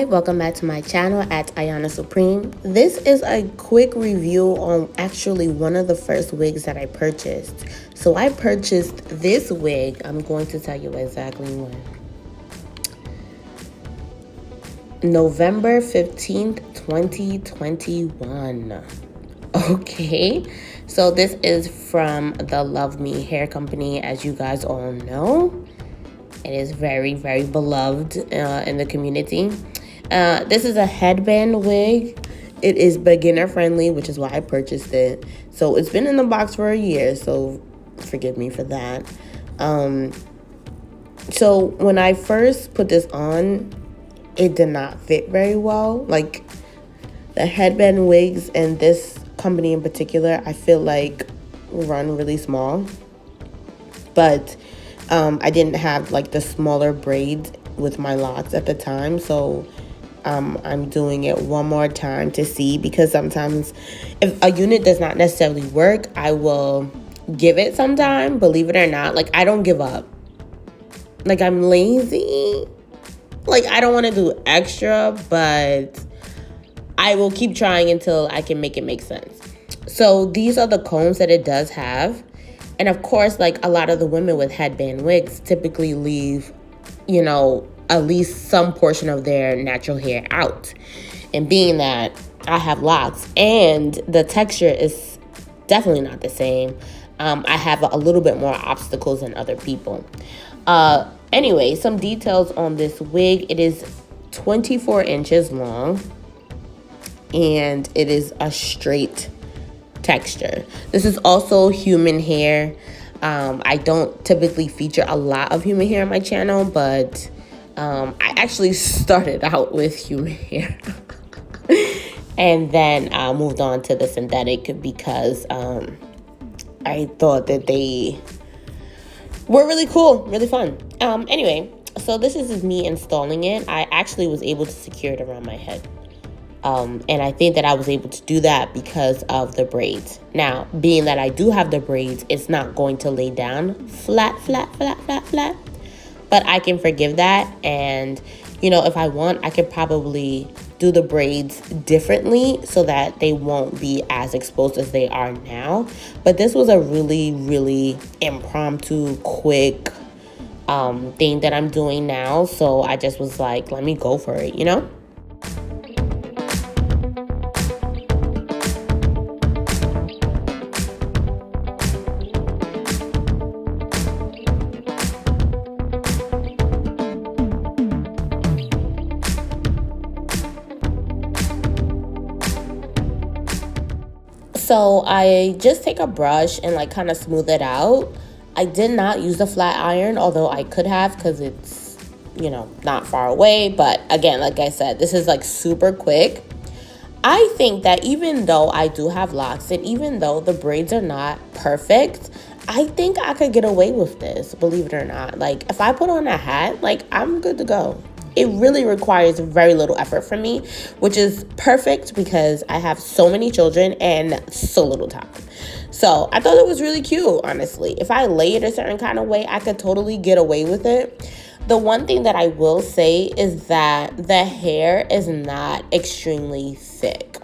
welcome back to my channel at Ayana Supreme. This is a quick review on actually one of the first wigs that I purchased. So I purchased this wig. I'm going to tell you exactly when. November 15th, 2021. Okay, so this is from the Luvme hair company, as you guys all know. It is very, very beloved in the community. This is a headband wig. It is beginner friendly, which is why I purchased it. So it's been in the box for a year, so forgive me for that. So when I first put this on, it did not fit very well. Like the headband wigs and this company in particular, I feel like run really small. But I didn't have like the smaller braids with my locks at the time, so I'm doing it one more time to see, because sometimes if a unit does not necessarily work, I will give it some time. Believe it or not, like I don't give up. Like I'm lazy. Like I don't want to do extra, but I will keep trying until I can make it make sense. So these are the combs that it does have. And of course, like a lot of the women with headband wigs typically leave, you know, at least some portion of their natural hair out. And being that I have locks and the texture is definitely not the same, I have a little bit more obstacles than other people. Anyway, some details on this wig. It is 24 inches long and it is a straight texture. This is also human hair. I don't typically feature a lot of human hair on my channel, but I actually started out with human hair and then moved on to the synthetic because I thought that they were really cool, really fun. Anyway, so this is me installing it. I actually was able to secure it around my head. And I think that I was able to do that because of the braids. Now, being that I do have the braids, it's not going to lay down flat. But I can forgive that. And, you know, if I want, I could probably do the braids differently so that they won't be as exposed as they are now. But this was a really, really impromptu, quick thing that I'm doing now. So I just was like, let me go for it, you know? So I just take a brush and like kind of smooth it out. I did not use the flat iron, although I could have because it's, you know, not far away. But again, like I said, this is like super quick. I think that even though I do have locks and even though the braids are not perfect, I think I could get away with this, believe it or not. Like if I put on a hat, like I'm good to go. It really requires very little effort from me, which is perfect because I have so many children and so little time. So I thought it was really cute, honestly. If I lay it a certain kind of way, I could totally get away with it. The one thing that I will say is that the hair is not extremely thick,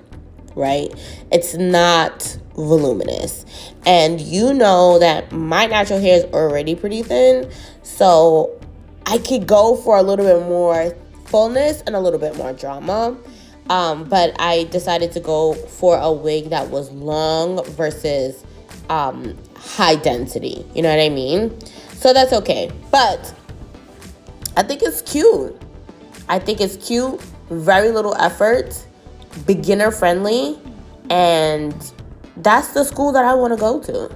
right? It's not voluminous. And you know that my natural hair is already pretty thin, so I could go for a little bit more fullness and a little bit more drama. But I decided to go for a wig that was long versus high density. You know what I mean? So that's okay. But I think it's cute. Very little effort, beginner friendly, and that's the school that I want to go to.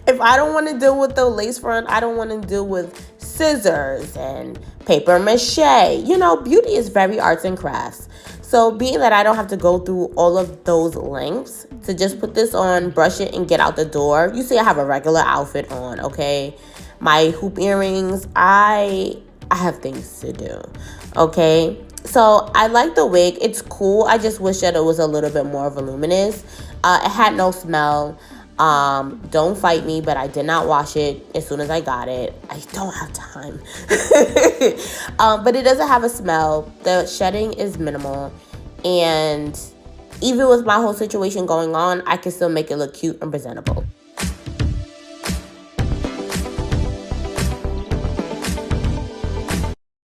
If I don't want to deal with the lace front, I don't want to deal with scissors and paper mache. You know, beauty is very arts and crafts. So being that I don't have to go through all of those lengths to just put this on, brush it, and get out the door. You see I have a regular outfit on, okay? My hoop earrings, I have things to do, okay? So I like the wig. It's cool. I just wish that it was a little bit more voluminous. It had no smell. Don't fight me, but I did not wash it as soon as I got it. I don't have time. But it doesn't have a smell. The shedding is minimal. And even with my whole situation going on, I can still make it look cute and presentable.